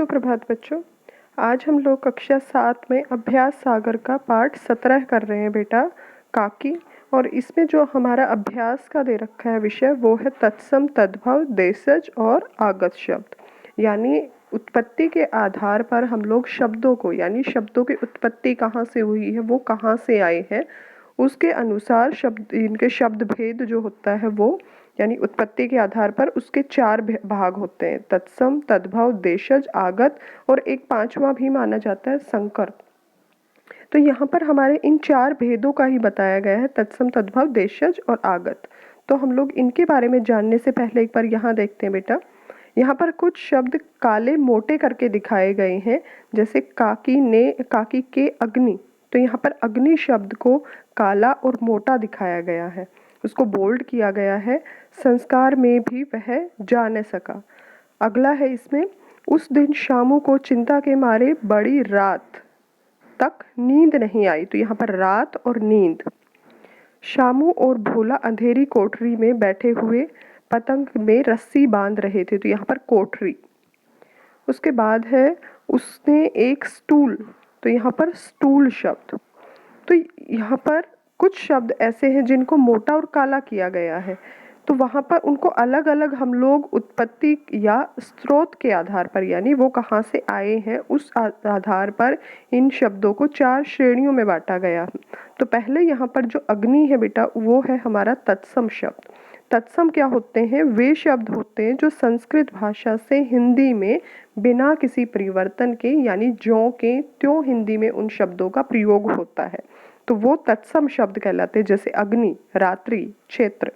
सुप्रभात बच्चों। आज हम लोग कक्षा 7 में अभ्यास सागर का पाठ 17 कर रहे हैं बेटा, काकी। और इसमें जो हमारा अभ्यास का दे रखा है विषय वो है तत्सम, तद्भव, देशज और आगत शब्द। यानी उत्पत्ति के आधार पर हम लोग शब्दों को, यानी शब्दों की उत्पत्ति कहाँ से हुई है, वो कहाँ से आए हैं, उसके अनुसार शब्द, इनके शब्द भेद जो होता है वो, यानी उत्पत्ति के आधार पर उसके 4 भाग होते हैं: तत्सम, तद्भव, देशज, आगत और एक पांचवा भी माना जाता है संकर। तो यहाँ पर हमारे इन 4 भेदों का ही बताया गया है, तत्सम, तद्भव, देशज और आगत। तो हम लोग इनके बारे में जानने से पहले एक बार यहाँ देखते हैं बेटा। यहाँ पर कुछ शब्द काले मोटे करके दिखाए गए हैं, जैसे काकी के अग्नि। तो यहाँ पर अग्नि शब्द को काला और मोटा दिखाया गया है, उसको बोल्ड किया गया है। संस्कार में भी वह जा न सका। अगला है इसमें, उस दिन शामू को चिंता के मारे बड़ी रात तक नींद नहीं आई। तो यहाँ पर रात और नींद। शामू और भोला अंधेरी कोठरी में बैठे हुए पतंग में रस्सी बांध रहे थे। तो यहाँ पर कोठरी। उसके बाद है उसने एक स्टूल। तो यहाँ पर स्टूल शब्द। तो यहाँ पर कुछ शब्द ऐसे हैं जिनको मोटा और काला किया गया है, तो वहाँ पर उनको अलग अलग हम लोग उत्पत्ति या स्रोत के आधार पर, यानी वो कहाँ से आए हैं, उस आधार पर इन शब्दों को 4 श्रेणियों में बांटा गया है। तो पहले यहाँ पर जो अग्नि है बेटा, वो है हमारा तत्सम शब्द। तत्सम क्या होते हैं? वे शब्द होते हैं जो संस्कृत भाषा से हिंदी में बिना किसी परिवर्तन के, यानी ज्यों के त्यों हिंदी में उन शब्दों का प्रयोग होता है, तो वो तत्सम शब्द कहलाते हैं। जैसे अग्नि, रात्रि, क्षेत्र।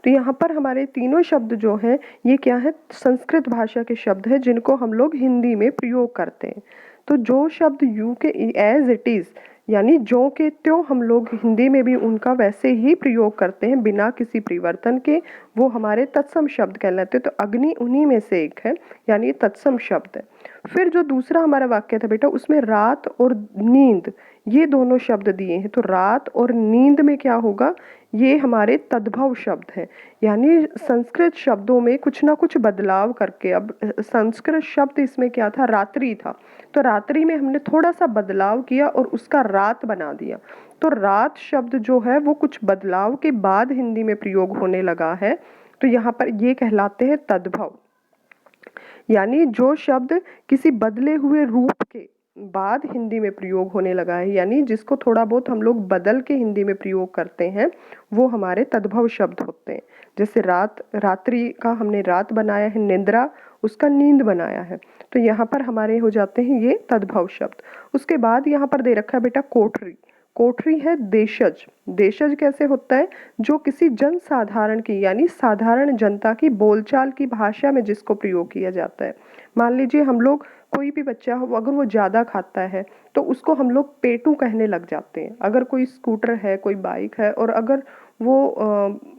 तो यहाँ पर हमारे तीनों शब्द जो हैं ये क्या है? संस्कृत भाषा के शब्द हैं जिनको हम लोग हिंदी में प्रयोग करते हैं। तो जो शब्द यू के एज इट इज़, यानी जो के त्यों हम लोग हिंदी में भी उनका वैसे ही प्रयोग करते हैं बिना किसी परिवर्तन के, वो हमारे तत्सम शब्द कहलाते हैं। तो अग्नि उन्हीं में से एक है, यानी तत्सम शब्द है। फिर जो दूसरा हमारा वाक्य था बेटा, उसमें रात और नींद, ये दोनों शब्द दिए हैं। तो रात और नींद में क्या होगा? ये हमारे तद्भव शब्द हैं, यानी संस्कृत शब्दों में कुछ ना कुछ बदलाव करके। अब संस्कृत शब्द इसमें क्या था? रात्रि था। तो रात्रि में हमने थोड़ा सा बदलाव किया और उसका रात बना दिया। तो रात शब्द जो है वो कुछ बदलाव के बाद हिंदी में प्रयोग होने लगा है। तो यहाँ पर ये कहलाते हैं तद्भव, यानी जो शब्द किसी बदले हुए रूप के बाद हिंदी में प्रयोग होने लगा है, यानी जिसको थोड़ा बहुत हम लोग बदल के हिंदी में प्रयोग करते हैं, वो हमारे तद्भव शब्द होते हैं। जैसे रात, रात्रि का हमने रात बनाया है, निंद्रा उसका नींद बनाया है। तो यहाँ पर हमारे हो जाते हैं ये तद्भव शब्द। उसके बाद यहाँ पर दे रखा है बेटा कोठरी। कोठरी है देशज। देशज कैसे होता है? जो किसी जन साधारण की, यानी साधारण जनता की बोलचाल की भाषा में जिसको प्रयोग किया जाता है। मान लीजिए हम लोग, कोई भी बच्चा हो, अगर वो ज़्यादा खाता है तो उसको हम लोग पेटू कहने लग जाते हैं। अगर कोई स्कूटर है, कोई बाइक है, और अगर वो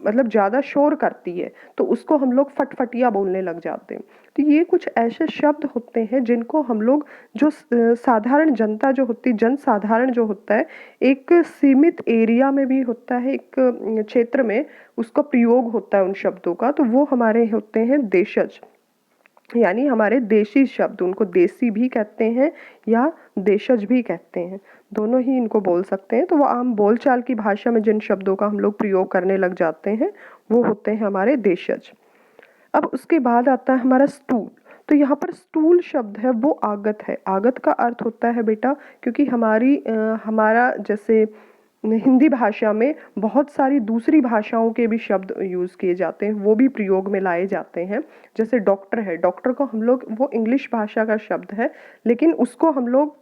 मतलब ज़्यादा शोर करती है तो उसको हम लोग फटफटिया बोलने लग जाते हैं। तो ये कुछ ऐसे शब्द होते हैं जिनको हम लोग, जो साधारण जनता जो होती, जन साधारण जो होता है, एक सीमित एरिया में भी होता है, एक क्षेत्र में उसका प्रयोग होता है उन शब्दों का, तो वो हमारे होते हैं देशज, यानी हमारे देशी शब्द। उनको देसी भी कहते हैं या देशज भी कहते हैं, दोनों ही इनको बोल सकते हैं। तो वो आम बोलचाल की भाषा में जिन शब्दों का हम लोग प्रयोग करने लग जाते हैं वो होते हैं हमारे देशज। अब उसके बाद आता है हमारा स्टूल। तो यहाँ पर स्टूल शब्द है वो आगत है। आगत का अर्थ होता है बेटा, क्योंकि हमारा जैसे हिंदी भाषा में बहुत सारी दूसरी भाषाओं के भी शब्द यूज़ किए जाते हैं, वो भी प्रयोग में लाए जाते हैं। जैसे डॉक्टर है, डॉक्टर को हम लोग, वो इंग्लिश भाषा का शब्द है, लेकिन उसको हम लोग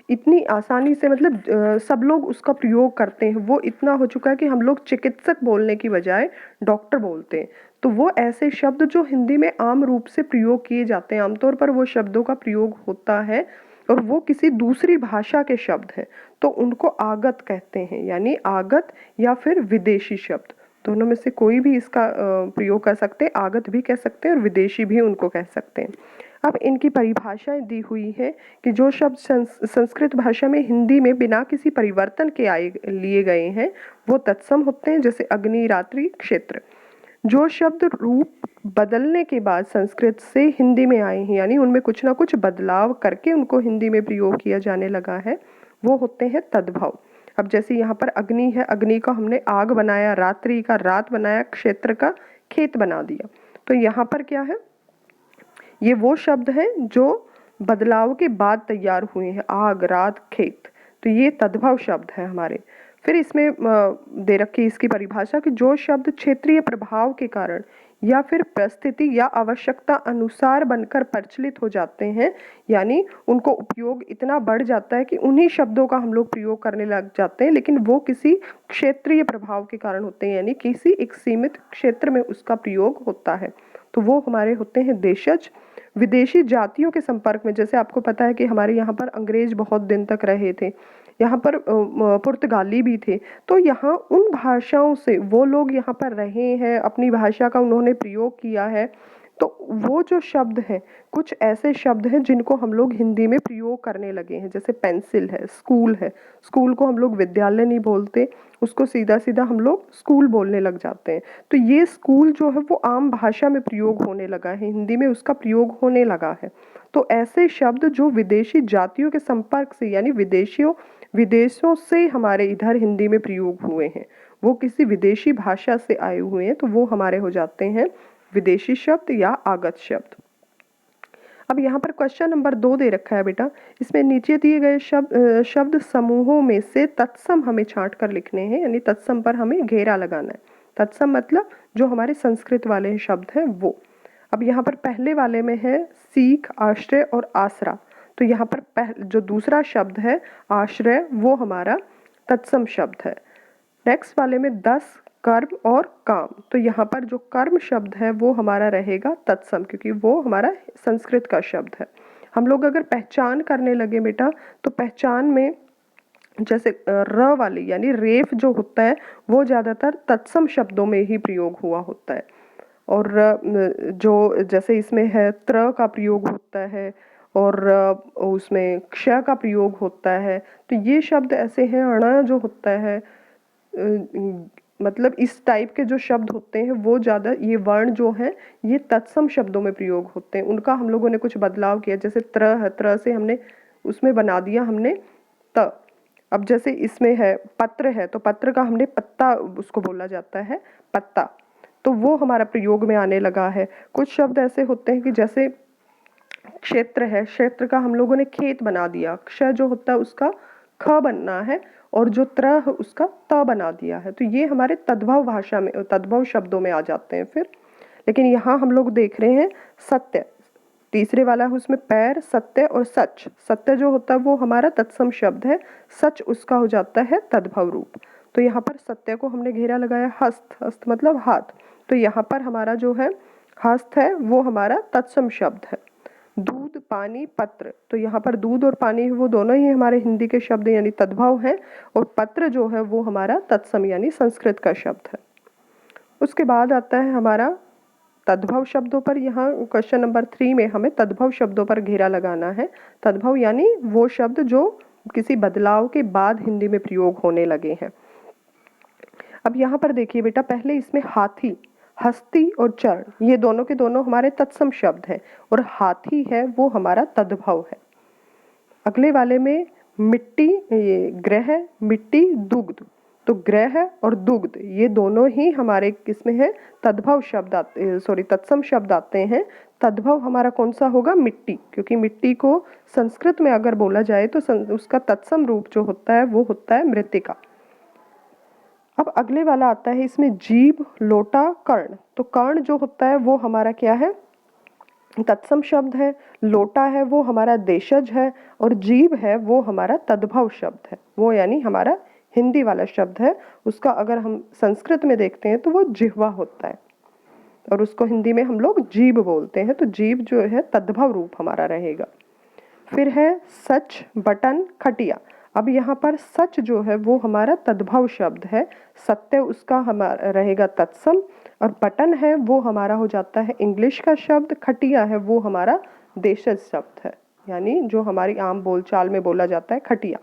इतनी आसानी से, मतलब सब लोग उसका प्रयोग करते हैं। वो इतना हो चुका है कि हम लोग चिकित्सक बोलने की बजाय डॉक्टर बोलते हैं। तो वो ऐसे शब्द जो हिंदी में आम रूप से प्रयोग किए जाते हैं, आमतौर पर वो शब्दों का प्रयोग होता है और वो किसी दूसरी भाषा के शब्द हैं, तो उनको आगत कहते हैं। यानी आगत या फिर विदेशी शब्द, दोनों में से कोई भी इसका प्रयोग कर सकते हैं। आगत भी कह सकते हैं और विदेशी भी उनको कह सकते हैं। अब इनकी परिभाषाएं दी हुई है कि जो शब्द संस्कृत भाषा में हिंदी में बिना किसी परिवर्तन के लिए गए हैं वो तत्सम होते हैं, जैसे अग्नि, रात्रि, क्षेत्र। जो शब्द रूप बदलने के बाद संस्कृत से हिंदी में आए हैं, यानी उनमें कुछ ना कुछ बदलाव करके उनको हिंदी में प्रयोग किया जाने लगा है, वो होते हैं तद्भव। अब जैसे यहाँ पर अग्नि है, अग्नि का हमने आग बनाया, रात्रि का रात बनाया, क्षेत्र का खेत बना दिया। तो यहाँ पर क्या है, ये वो शब्द हैं जो बदलाव के बाद तैयार हुए हैं, आग, रात, खेत। तो ये तद्भव शब्द है हमारे। फिर इसमें दे रखी इसकी परिभाषा कि जो शब्द क्षेत्रीय प्रभाव के कारण या फिर परिस्थिति या आवश्यकता अनुसार बनकर प्रचलित हो जाते हैं, यानी उनको उपयोग इतना बढ़ जाता है कि उन्हीं शब्दों का हम लोग प्रयोग करने लग जाते हैं, लेकिन वो किसी क्षेत्रीय प्रभाव के कारण होते हैं, यानी किसी एक सीमित क्षेत्र में उसका प्रयोग होता है। तो वो हमारे होते हैं देशज। विदेशी जातियों के संपर्क में, जैसे आपको पता है कि हमारे यहाँ पर अंग्रेज बहुत दिन तक रहे थे, यहाँ पर पुर्तगाली भी थे, तो यहाँ उन भाषाओं से वो लोग यहाँ पर रहे हैं, अपनी भाषा का उन्होंने प्रयोग किया है। तो वो जो शब्द हैं, कुछ ऐसे शब्द हैं जिनको हम लोग हिंदी में प्रयोग करने लगे हैं, जैसे पेंसिल है, स्कूल है। स्कूल को हम लोग विद्यालय नहीं बोलते, उसको सीधा सीधा हम लोग स्कूल बोलने लग जाते हैं। तो ये स्कूल जो है वो आम भाषा में प्रयोग होने लगा है, हिंदी में उसका प्रयोग होने लगा है। तो ऐसे शब्द जो विदेशी जातियों के संपर्क से, यानी विदेशों से हमारे इधर हिंदी में प्रयोग हुए हैं, वो किसी विदेशी भाषा से आए हुए हैं, तो वो हमारे हो जाते हैं विदेशी शब्द या आगत शब्द। अब यहाँ पर क्वेश्चन नंबर 2 दे रखा है बेटा, इसमें नीचे दिए गए शब्द समूहों में से तत्सम हमें छांट कर लिखने हैं, यानी तत्सम पर हमें घेरा लगाना है। तत्सम मतलब जो हमारे संस्कृत वाले शब्द हैं वो। अब यहाँ पर पहले वाले में है सीख, आश्रय और आसरा। तो यहाँ पर जो दूसरा शब्द है आश्रय, वो हमारा तत्सम शब्द है। नेक्स्ट वाले में 10 कर्म और काम, तो यहाँ पर जो कर्म शब्द है वो हमारा रहेगा तत्सम, क्योंकि वो हमारा संस्कृत का शब्द है। हम लोग अगर पहचान करने लगे बेटा, तो पहचान में जैसे र वाली यानी रेफ जो होता है वो ज़्यादातर तत्सम शब्दों में ही प्रयोग हुआ होता है। और जो जैसे इसमें है त्र का प्रयोग होता है और उसमें क्ष का प्रयोग होता है। तो ये शब्द ऐसे हैं, अण जो होता है, मतलब इस टाइप के जो शब्द होते हैं वो ज़्यादा, ये वर्ण जो हैं ये तत्सम शब्दों में प्रयोग होते हैं। उनका हम लोगों ने कुछ बदलाव किया, जैसे त्र है, त्र से हमने उसमें बना दिया हमने त। अब जैसे इसमें है पत्र है, तो पत्र का हमने पत्ता उसको बोला जाता है, पत्ता। तो वो हमारा प्रयोग में आने लगा है। कुछ शब्द ऐसे होते हैं कि जैसे क्षेत्र है, क्षेत्र का हम लोगों ने खेत बना दिया, क्ष जो होता है उसका ख बनना है, और जो त्र है उसका त बना दिया है। तो ये हमारे तद्भव भाषा में, तद्भव शब्दों में आ जाते हैं फिर। लेकिन यहाँ हम लोग देख रहे हैं सत्य, तीसरे वाला है उसमें पैर, सत्य और सच। सत्य जो होता है वो हमारा तत्सम शब्द है, सच उसका हो जाता है तद्भव रूप। तो यहाँ पर सत्य को हमने घेरा लगाया हस्त, हस्त मतलब हाथ। तो यहाँ पर हमारा जो है हस्त है वो हमारा तत्सम शब्द है। दूध, पानी, पत्र, तो यहाँ पर दूध और पानी वो दोनों ही हमारे हिंदी के शब्द यानी तद्भव हैं, और पत्र जो है वो हमारा तत्सम यानी संस्कृत का शब्द है। उसके बाद आता है हमारा तद्भव शब्दों पर। यहाँ क्वेश्चन नंबर 3 में हमें तद्भव शब्दों पर घेरा लगाना है। तद्भव यानी वो शब्द जो किसी बदलाव के बाद हिंदी में प्रयोग होने लगे हैं। अब यहाँ पर देखिए बेटा, पहले इसमें हाथी, हस्ती और चरण, ये दोनों के दोनों हमारे तत्सम शब्द हैं, और हाथी है वो हमारा तद्भव है। अगले वाले में मिट्टी, ये ग्रह, मिट्टी, दुग्ध, तो ग्रह और दुग्ध ये दोनों ही हमारे किसमें है, तद्भव शब्द आते, सॉरी तत्सम शब्द आते हैं। तद्भव हमारा कौन सा होगा, मिट्टी, क्योंकि मिट्टी को संस्कृत में अगर बोला जाए तो उसका तत्सम रूप जो होता है वो होता है मृत्तिका। अब अगले वाला आता है इसमें जीभ, लोटा, कर्ण। तो कर्ण जो होता है वो हमारा क्या है, तत्सम शब्द है। लोटा है वो हमारा देशज है, और जीभ है वो हमारा तद्भव शब्द है, वो यानी हमारा हिंदी वाला शब्द है। उसका अगर हम संस्कृत में देखते हैं तो वो जिह्वा होता है, और उसको हिंदी में हम लोग जीभ बोलते हैं। तो जीभ जो है तद्भव रूप हमारा रहेगा। फिर है सच, बटन, खटिया। अब यहाँ पर सच जो है वो हमारा तद्भव शब्द है, सत्य उसका हमारा रहेगा तत्सम, और बटन है वो हमारा हो जाता है इंग्लिश का शब्द, खटिया है वो हमारा देशज शब्द है, यानी जो हमारी आम बोलचाल में बोला जाता है खटिया।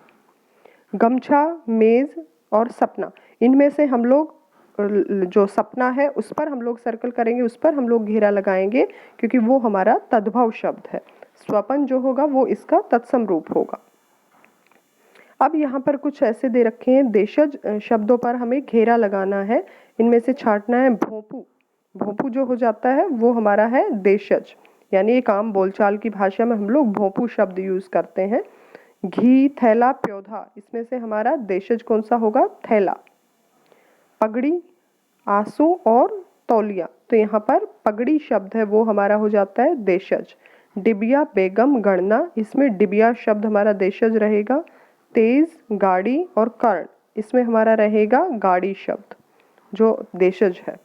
गमछा, मेज और सपना, इनमें से हम लोग जो सपना है उस पर हम लोग सर्कल करेंगे, उस पर हम लोग घेरा लगाएंगे, क्योंकि वो हमारा तद्भव शब्द है। स्वपन जो होगा वो इसका तत्सम रूप होगा। अब यहाँ पर कुछ ऐसे दे रखे हैं, देशज शब्दों पर हमें घेरा लगाना है। इनमें से छांटना है भोंपू। भोंपू जो हो जाता है वो हमारा है देशज, यानी एक आम बोलचाल की भाषा में हम लोग भोंपू शब्द यूज करते हैं। घी, थैला, प्योधा, इसमें से हमारा देशज कौन सा होगा? थैला। पगड़ी, आंसू और तौलिया, तो यहाँ पर पगड़ी शब्द है वो हमारा हो जाता है देशज। डिबिया, बेगम, गणना, इसमें डिबिया शब्द हमारा देशज रहेगा। तेज, गाड़ी और कर्ण, इसमें हमारा रहेगा गाड़ी शब्द जो देशज है।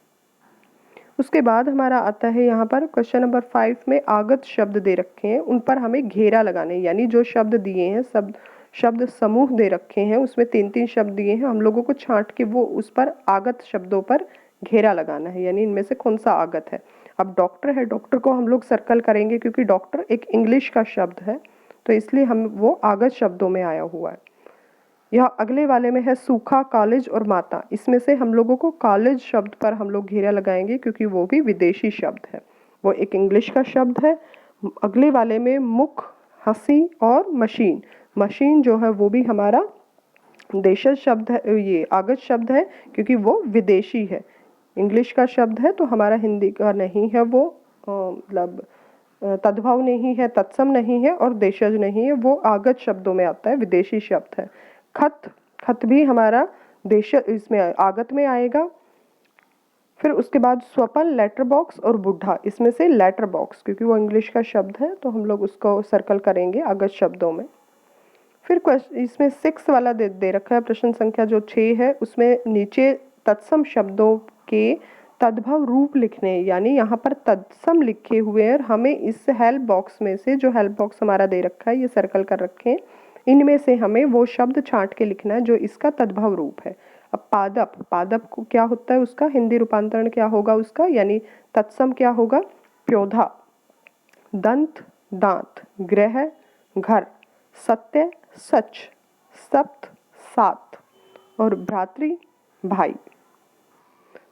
उसके बाद हमारा आता है यहाँ पर क्वेश्चन नंबर 5 में आगत शब्द दे रखे हैं, उन पर हमें घेरा लगाने, यानी जो शब्द दिए हैं, सब शब्द समूह दे रखे हैं, उसमें 3-3 शब्द दिए हैं, हम लोगों को छांट के वो उस पर आगत शब्दों पर घेरा लगाना है, यानी इनमें से कौन सा आगत है। अब डॉक्टर है, डॉक्टर को हम लोग सर्कल करेंगे क्योंकि डॉक्टर एक इंग्लिश का शब्द है, तो इसलिए हम वो आगत शब्दों में आया हुआ है। यह अगले वाले में है सूखा, कॉलेज और माता, इसमें से हम लोगों को कॉलेज शब्द पर हम लोग घेरा लगाएंगे क्योंकि वो भी विदेशी शब्द है, वो एक इंग्लिश का शब्द है। अगले वाले में मुख, हंसी और मशीन, मशीन जो है वो भी हमारा देशज शब्द है, ये आगत शब्द है क्योंकि वो विदेशी है, इंग्लिश का शब्द है तो हमारा हिंदी का नहीं है, वो मतलब तद्भव नहीं है, तत्सम नहीं है और देशज नहीं है, वो आगत शब्दों में आता है, विदेशी शब्द है। खत, खत भी हमारा देश इसमें आगत में आएगा। फिर उसके बाद स्वपन, लेटर बॉक्स और बुढ़ा, इसमें से लेटर बॉक्स क्योंकि वो इंग्लिश का शब्द है तो हम लोग उसको सर्कल करेंगे आगत शब्दों में। फिर इसमें 6 वाला दे रखा है, प्रश्न संख्या जो 6 है उसमें नीचे तत्सम शब्दों के तद्भव रूप लिखने, यानी यहाँ पर तत्सम लिखे हुए हैं, हमें इस हेल्प बॉक्स में से, जो हेल्प बॉक्स हमारा दे रखा है ये सर्कल कर रखे हैं, इनमें से हमें वो शब्द छांट के लिखना है जो इसका तद्भव रूप है। अब पादप, पादप को क्या होता है, उसका हिंदी रूपांतरण क्या होगा उसका, यानी तत्सम क्या होगा? प्योधा। दंत, दांत। ग्रह, घर। सत्य, सच। सप्त, सात। और भ्रातृ, भाई।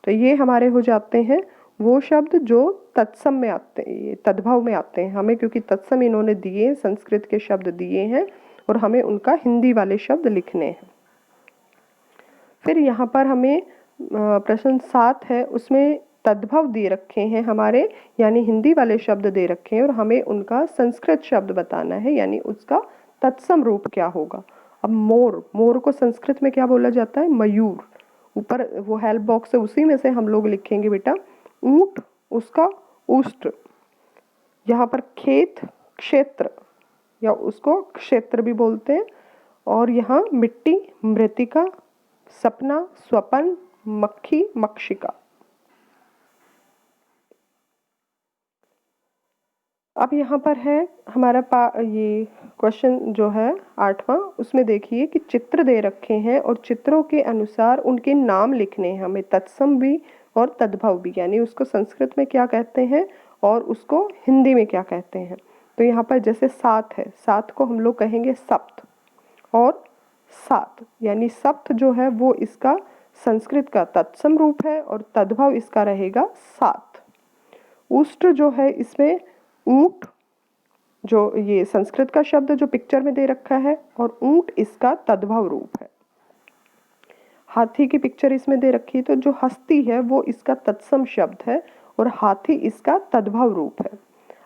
तो ये हमारे हो जाते हैं वो शब्द जो तत्सम में आते हैं, तद्भव में आते हैं हमें, क्योंकि तत्सम इन्होंने दिए, संस्कृत के शब्द दिए हैं और हमें उनका हिंदी वाले शब्द लिखने हैं। फिर यहाँ पर हमें प्रश्न 7 है, उसमें तद्भव दे रखे हैं हमारे, यानी हिंदी वाले शब्द दे रखे हैं और हमें उनका संस्कृत शब्द बताना है, यानी उसका तत्सम रूप क्या होगा। अब मोर, मोर को संस्कृत में क्या बोला जाता है? मयूर। ऊपर वो हेल्प बॉक्स है उसी में से हम लोग लिखेंगे बेटा। ऊंट, उसका उष्ट्र। यहाँ पर खेत, क्षेत्र या उसको क्षेत्र भी बोलते हैं। और यहाँ मिट्टी, मृतिका। सपना, स्वपन। मक्खी, मक्षिका। अब यहाँ पर है हमारा ये क्वेश्चन जो है 8वां, उसमें देखिए कि चित्र दे रखे हैं और चित्रों के अनुसार उनके नाम लिखने हैं हमें, तत्सम भी और तद्भव भी, यानी उसको संस्कृत में क्या कहते हैं और उसको हिंदी में क्या कहते हैं। तो यहाँ पर जैसे 7 है, 7 को हम लोग कहेंगे सप्त और सात, यानी सप्त जो है वो इसका संस्कृत का तत्सम रूप है और तद्भव इसका रहेगा सात। उष्ट्र जो है इसमें ऊंट, जो ये संस्कृत का शब्द जो पिक्चर में दे रखा है, और ऊंट इसका तद्भव रूप है। हाथी की पिक्चर इसमें दे रखी है, तो जो हस्ती है वो इसका तत्सम शब्द है और हाथी इसका तद्भव रूप है।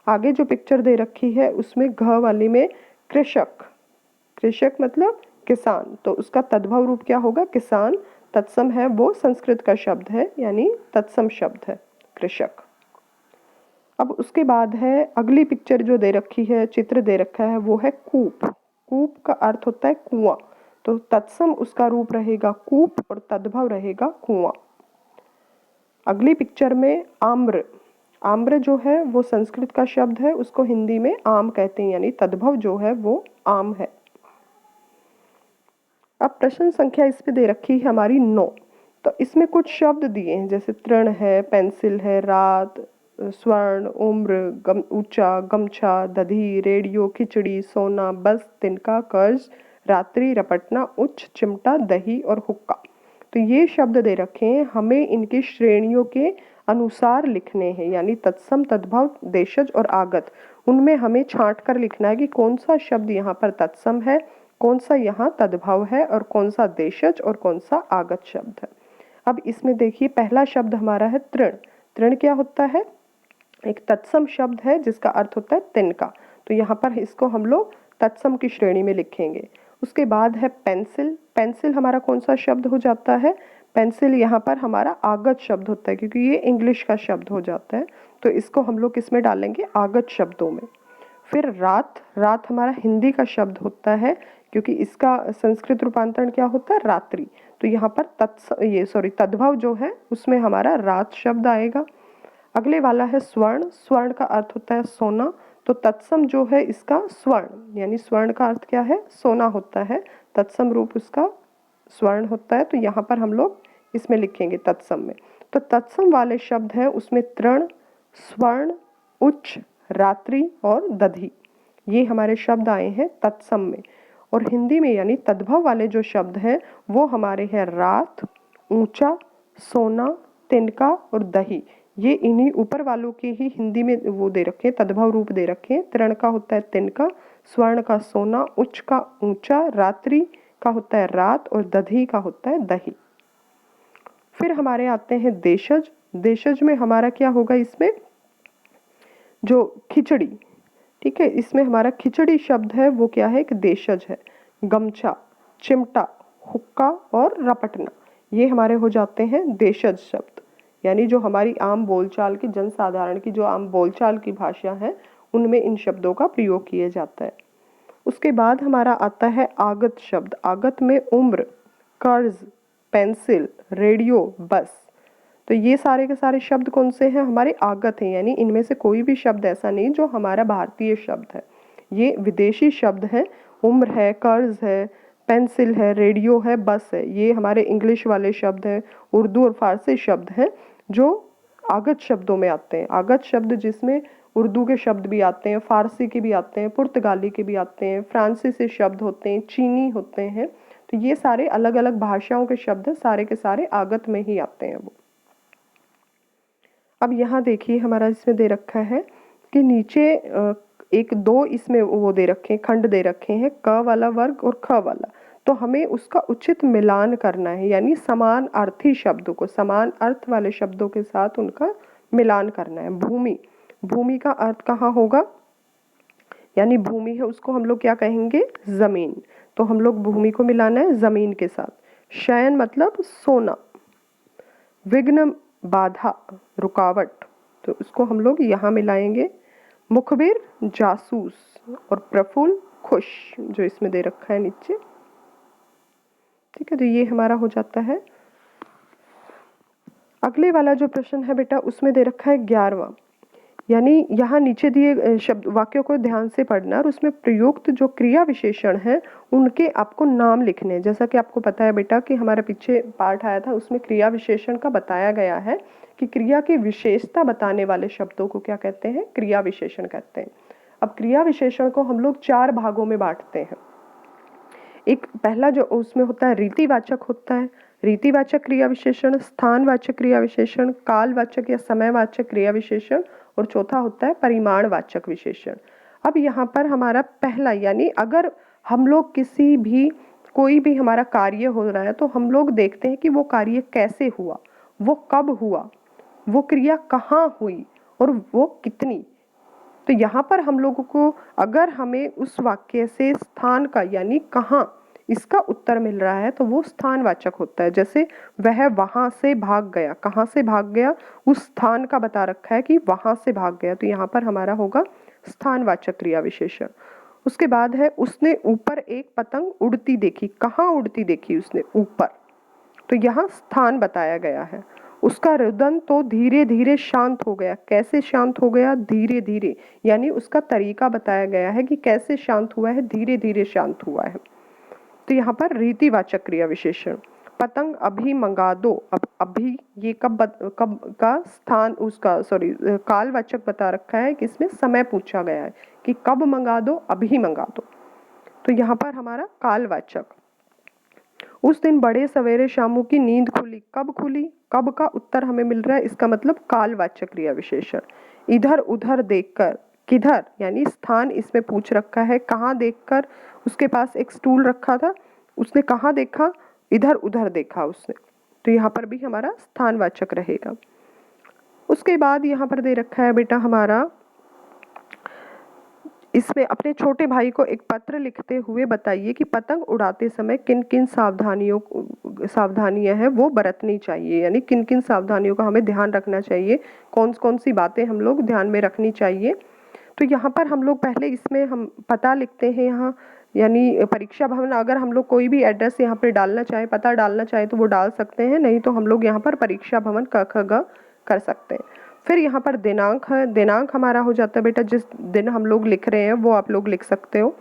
आगे जो पिक्चर दे रखी है उसमें घ वाली में कृषक, कृषक मतलब किसान, तो उसका तद्भव रूप क्या होगा? किसान। तत्सम है वो संस्कृत का शब्द है, यानी तत्सम शब्द है कृषक। अब उसके बाद है अगली पिक्चर जो दे रखी है, चित्र दे रखा है, वो है कूप। कूप का अर्थ होता है कुआं, तो तत्सम उसका रूप रहेगा कूप और तद्भव रहेगा कुआं। अगली पिक्चर में आम्र, आम्र जो है वो संस्कृत का शब्द है, उसको हिंदी में आम कहते हैं, यानी तद्भव जो है वो आम है। अब प्रश्न संख्या इस पे दे रखी है हमारी 9, तो इसमें कुछ शब्द दिए हैं जैसे तृण है, पेंसिल है, रात, स्वर्ण, उम्र, ऊंचा, गमछा, दधी, रेडियो, खिचड़ी, सोना, बस, तिनका, कर्ज, रात्रि, रपटना, उच्च, चिमटा, दही और हुक्का। तो ये शब्द दे रखे हैं, हमें इनकी श्रेणियों के अनुसार लिखने हैं, यानी तत्सम, तद्भव, देशज और आगत। उनमें हमें छांट कर लिखना है कि कौन सा शब्द यहाँ पर तत्सम है, कौन सा यहाँ तद्भव है और कौन सा देशज और कौन सा आगत शब्द है। अब इसमें देखिए पहला शब्द हमारा है तृण। तृण क्या होता है? एक तत्सम शब्द है जिसका अर्थ होता है तिनका। तो यहाँ पर इसको हम लोग तत्सम की श्रेणी में लिखेंगे। उसके बाद है पेंसिल। पेंसिल हमारा कौन सा शब्द हो जाता है? पेंसिल यहाँ पर हमारा आगत शब्द होता है, क्योंकि ये इंग्लिश का शब्द हो जाता है, तो इसको हम लोग किसमें डालेंगे? आगत शब्दों में। फिर रात। रात हमारा हिंदी का शब्द होता है, क्योंकि इसका संस्कृत रूपांतरण क्या होता है? रात्रि। तो यहाँ पर तद्भव जो है उसमें हमारा रात शब्द आएगा। अगले वाला है स्वर्ण। स्वर्ण का अर्थ होता है सोना, तो तत्सम जो है इसका स्वर्ण, यानी स्वर्ण का अर्थ क्या है? सोना होता है, तत्सम रूप उसका स्वर्ण होता है। तो यहाँ पर हम लोग इसमें लिखेंगे तत्सम में। तो तत्सम वाले शब्द हैं उसमें तृण, स्वर्ण, उच्च, रात्रि और दधि, ये हमारे शब्द आए हैं तत्सम में। और हिंदी में यानी तद्भव वाले जो शब्द हैं वो हमारे हैं रात, ऊंचा, सोना, तिनका और दही। ये इन्हीं ऊपर वालों के ही हिंदी में वो दे रखे हैं, तद्भव रूप दे रखे हैं। तृण का होता है तिनका, स्वर्ण का सोना, उच्च का ऊंचा, रात्रि का होता है रात और दधी का होता है दही। फिर हमारे आते हैं देशज। देशज में हमारा क्या होगा? इसमें जो खिचड़ी, ठीक है, इसमें हमारा खिचड़ी शब्द है वो क्या है? एक देशज है। गमछा, चिमटा, हुक्का और रपटना, ये हमारे हो जाते हैं देशज शब्द, यानी जो हमारी आम बोलचाल की, जनसाधारण की जो आम बोलचाल की भाषा है उनमें इन शब्दों का प्रयोग किया जाता है। उसके बाद हमारा आता है आगत शब्द। आगत में उम्र, कर्ज, पेंसिल, रेडियो, बस। तो ये सारे के सारे शब्द कौन से हैं? हमारे आगत हैं, यानी इनमें से कोई भी शब्द ऐसा नहीं जो हमारा भारतीय शब्द है, ये विदेशी शब्द है। उम्र है, कर्ज है, पेंसिल है, रेडियो है, बस है, ये हमारे इंग्लिश वाले शब्द हैं, उर्दू और फारसी शब्द हैं जो आगत शब्दों में आते हैं। आगत शब्द जिसमें उर्दू के शब्द भी आते हैं, फारसी के भी आते हैं, पुर्तगाली के भी आते हैं, फ्रांसीसी शब्द होते हैं, चीनी होते हैं। तो ये सारे अलग अलग भाषाओं के शब्द सारे के सारे आगत में ही आते हैं वो। अब यहाँ देखिए हमारा इसमें दे रखा है कि नीचे एक दो इसमें वो दे रखे हैं, खंड दे रखे हैं, क वाला वर्ग और ख वाला। तो हमें उसका उचित मिलान करना है, यानी समान अर्थी शब्दों को समान अर्थ वाले शब्दों के साथ उनका मिलान करना है। भूमि, भूमि का अर्थ कहाँ होगा? यानी भूमि है उसको हम लोग क्या कहेंगे? जमीन। तो हम लोग भूमि को मिलाना है जमीन के साथ। शयन मतलब सोना। विघ्न, बाधा, रुकावट, तो उसको हम लोग यहाँ मिलाएंगे। मुखबिर, जासूस और प्रफुल्ल, खुश, जो इसमें दे रखा है नीचे, ठीक है। तो ये हमारा हो जाता है। अगले वाला जो प्रश्न है बेटा उसमें दे रखा है 11वां, यानी यहाँ नीचे दिए शब्द वाक्यों को ध्यान से पढ़ना और उसमें प्रयुक्त जो क्रिया विशेषण है उनके आपको नाम लिखने हैं। जैसा कि आपको पता है बेटा कि हमारे पीछे पाठ आया था उसमें क्रिया विशेषण का बताया गया है कि क्रिया की विशेषता बताने वाले शब्दों को क्या कहते हैं? क्रिया विशेषण कहते हैं। अब क्रिया विशेषण को हम लोग 4 भागों में बांटते हैं। एक पहला जो उसमें होता है रीतिवाचक होता है, रीतिवाचक क्रिया विशेषण, स्थानवाचक क्रिया विशेषण, कालवाचक या समयवाचक क्रिया विशेषण और चौथा होता है परिमाणवाचक विशेषण। अब यहाँ पर हमारा पहला, यानी अगर हम लोग किसी भी कोई भी हमारा कार्य हो रहा है तो हम लोग देखते हैं कि वो कार्य कैसे हुआ, वो कब हुआ, वो क्रिया कहाँ हुई और वो कितनी। तो यहाँ पर हम लोगों को अगर हमें उस वाक्य से स्थान का यानी कहाँ इसका उत्तर मिल रहा है तो वो स्थानवाचक होता है। जैसे वह वहां से भाग गया, कहाँ से भाग गया? उस स्थान का बता रखा है कि वहां से भाग गया, तो यहाँ पर हमारा होगा स्थानवाचक क्रिया विशेषण। उसके बाद है उसने ऊपर एक पतंग उड़ती देखी। कहाँ उड़ती देखी उसने? ऊपर, तो यहाँ स्थान बताया गया है। उसका रुदन तो धीरे धीरे शांत हो गया। कैसे शांत हो गया? धीरे धीरे, यानी उसका तरीका बताया गया है कि कैसे शांत हुआ है, धीरे धीरे शांत हुआ है। तो यहाँ पर रीतिवाचक क्रिया विशेषण। पतंग अभी मंगा दो। अब अभी ये कब का स्थान उसका कालवाचक बता रखा है कि इसमें समय पूछा गया है कि कब मंगा दो, अभी मंगा दो, तो यहाँ पर हमारा कालवाचक। उस दिन बड़े सवेरे शामू की नींद खुली। कब खुली? कब का उत्तर हमें मिल रहा है, इसका मतलब कालवाचक क्रिया विशेषण। इधर उधर देखकर, किधर यानी स्थान इसमें पूछ रखा है। कहाँ देखकर? उसके पास एक स्टूल रखा था, उसने कहाँ देखा? इधर उधर देखा उसने, तो यहाँ पर भी हमारा स्थानवाचक रहेगा। उसके बाद यहाँ पर दे रखा है बेटा हमारा, इसमें अपने छोटे भाई को एक पत्र लिखते हुए बताइए कि पतंग उड़ाते समय किन किन सावधानियां हैं वो बरतनी चाहिए, यानी किन किन सावधानियों का हमें ध्यान रखना चाहिए, कौन कौन सी बातें हम लोग ध्यान में रखनी चाहिए। तो यहाँ पर हम लोग पहले इसमें हम पता लिखते हैं यहाँ, यानी परीक्षा भवन, अगर हम लोग कोई भी एड्रेस यहाँ पे डालना चाहे, पता डालना चाहे तो वो डाल सकते हैं, नहीं तो हम लोग यहाँ पर परीक्षा भवन क ख ग कर सकते हैं। फिर यहाँ पर दिनांक है, दिनांक हमारा हो जाता है बेटा, जिस दिन हम लोग लिख रहे हैं वो आप लोग लिख सकते हो,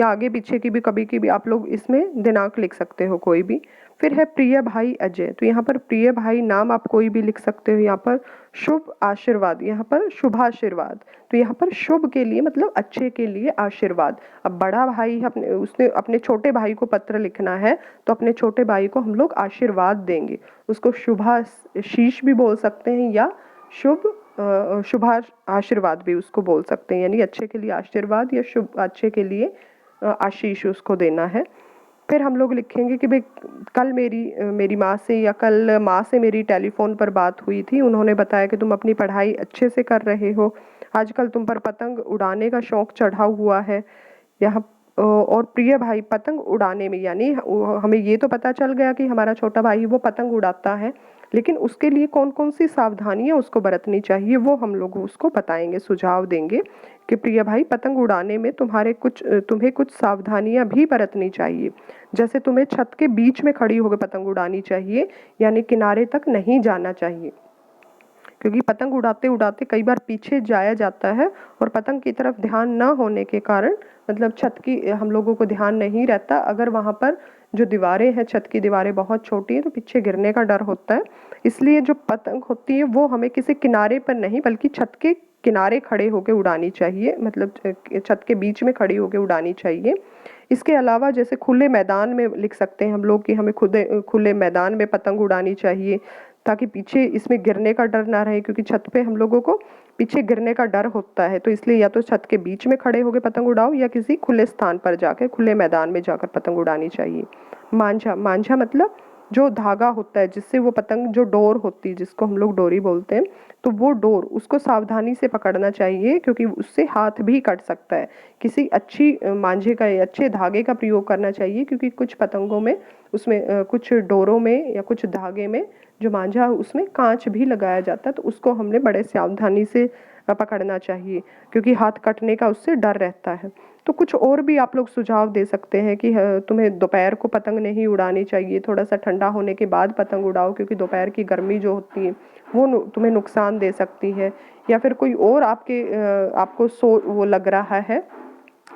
या आगे पीछे की भी कभी की भी आप लोग इसमें दिनांक लिख सकते हो कोई भी। फिर है प्रिय भाई अजय, तो यहाँ पर प्रिय भाई नाम आप कोई भी लिख सकते हो। यहाँ पर शुभ आशीर्वाद, यहाँ पर शुभाशीर्वाद, तो यहाँ पर शुभ के लिए मतलब अच्छे के लिए आशीर्वाद। अब बड़ा भाई अपने, उसने अपने छोटे भाई को पत्र लिखना है, तो अपने छोटे भाई को हम लोग आशीर्वाद देंगे, उसको शुभाशीष भी बोल सकते हैं या शुभ आशीर्वाद भी उसको बोल सकते हैं, यानी अच्छे के लिए आशीर्वाद या शुभ अच्छे के लिए आशीष उसको देना है। फिर हम लोग लिखेंगे कि भाई कल मेरी माँ से या कल माँ से मेरी टेलीफोन पर बात हुई थी, उन्होंने बताया कि तुम अपनी पढ़ाई अच्छे से कर रहे हो, आजकल तुम पर पतंग उड़ाने का शौक चढ़ा हुआ है। यहाँ और प्रिय भाई पतंग उड़ाने में, यानी हमें ये तो पता चल गया कि हमारा छोटा भाई वो पतंग उड़ाता है, लेकिन उसके लिए कौन कौन सी सावधानियां उसको बरतनी चाहिए वो हम लोग उसको बताएंगे, सुझाव देंगे कि प्रिय भाई पतंग उड़ाने में तुम्हें कुछ सावधानियां भी बरतनी चाहिए। जैसे तुम्हें छत के बीच में खड़ी होकर पतंग उड़ानी चाहिए, यानी किनारे तक नहीं जाना चाहिए, क्योंकि पतंग उड़ाते उड़ाते कई बार पीछे जाया जाता है और पतंग की तरफ ध्यान न होने के कारण मतलब छत की हम लोगों को ध्यान नहीं रहता, अगर वहाँ पर जो दीवारें हैं, छत की दीवारें बहुत छोटी है तो पीछे गिरने का डर होता है। इसलिए जो पतंग होती है वो हमें किसी किनारे पर नहीं बल्कि छत के किनारे खड़े होकर उड़ानी चाहिए, मतलब छत के बीच में खड़ी होकर उड़ानी चाहिए। इसके अलावा जैसे खुले मैदान में लिख सकते हैं हम लोग कि हमें खुले मैदान में पतंग उड़ानी चाहिए, ताकि पीछे इसमें गिरने का डर ना रहे, क्योंकि छत पे हम लोगों को पीछे गिरने का डर होता है, तो इसलिए या तो छत के बीच में खड़े होकर पतंग उड़ाओ या किसी खुले स्थान पर जाकर खुले मैदान में जाकर पतंग उड़ानी चाहिए। मांझा, मांझा मतलब जो धागा होता है जिससे वो पतंग, जो डोर होती है जिसको हम लोग डोरी बोलते हैं, तो वो डोर उसको सावधानी से पकड़ना चाहिए, क्योंकि उससे हाथ भी कट सकता है। किसी अच्छी मांझे का या अच्छे धागे का प्रयोग करना चाहिए, क्योंकि कुछ पतंगों में उसमें कुछ डोरों में या कुछ धागे में जो मांझा उसमें कांच भी लगाया जाता है, तो उसको हमने बड़े सावधानी से पकड़ना चाहिए, क्योंकि हाथ कटने का उससे डर रहता है। तो कुछ और भी आप लोग सुझाव दे सकते हैं कि तुम्हें दोपहर को पतंग नहीं उड़ानी चाहिए, थोड़ा सा ठंडा होने के बाद पतंग उड़ाओ, क्योंकि दोपहर की गर्मी जो होती है वो तुम्हें नुकसान दे सकती है। या फिर कोई और आपको वो लग रहा है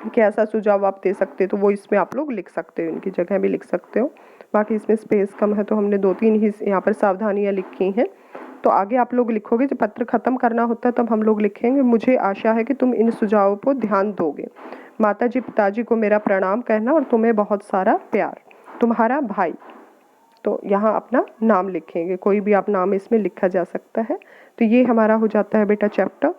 कि ऐसा सुझाव आप दे सकते हो, तो वो इसमें आप लोग लिख सकते हो, इनकी जगह भी लिख सकते हो। बाकी इसमें स्पेस कम है तो हमने 2-3 ही यहाँ पर सावधानियाँ लिखी हैं। तो आगे आप लोग लिखोगे, जब पत्र खत्म करना होता है तब हम लोग लिखेंगे, मुझे आशा है कि तुम इन सुझावों पर ध्यान दोगे। माताजी पिताजी को मेरा प्रणाम कहना और तुम्हें बहुत सारा प्यार, तुम्हारा भाई। तो यहाँ अपना नाम लिखेंगे, कोई भी आप नाम इसमें लिखा जा सकता है। तो ये हमारा हो जाता है बेटा चैप्टर,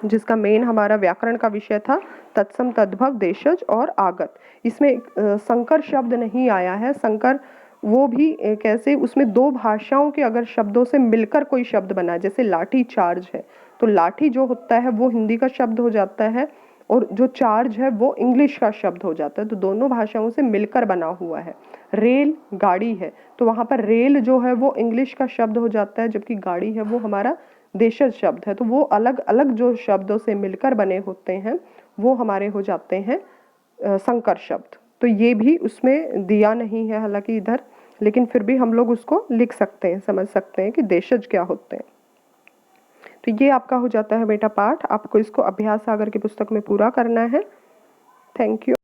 जिसका मेन हमारा व्याकरण का विषय था तत्सम तद्भव देशज और आगत। इसमें संकर शब्द नहीं आया है, संकर वो भी कैसे, उसमें दो भाषाओं के अगर शब्दों से मिलकर कोई शब्द बना, जैसे लाठी चार्ज है, तो लाठी जो होता है वो हिंदी का शब्द हो जाता है और जो चार्ज है वो इंग्लिश का शब्द हो जाता है, तो दोनों भाषाओं से मिलकर बना हुआ है। रेल गाड़ी है, तो वहाँ पर रेल जो है वो इंग्लिश का शब्द हो जाता है, जबकि गाड़ी है वो हमारा देशज शब्द है। तो वो अलग अलग जो शब्दों से मिलकर बने होते हैं वो हमारे हो जाते हैं संकर शब्द। तो ये भी उसमें दिया नहीं है हालांकि इधर, लेकिन फिर भी हम लोग उसको लिख सकते हैं, समझ सकते हैं कि देशज क्या होते हैं। तो ये आपका हो जाता है बेटा पाठ, आपको इसको अभ्यास सागर की पुस्तक में पूरा करना है। Thank you.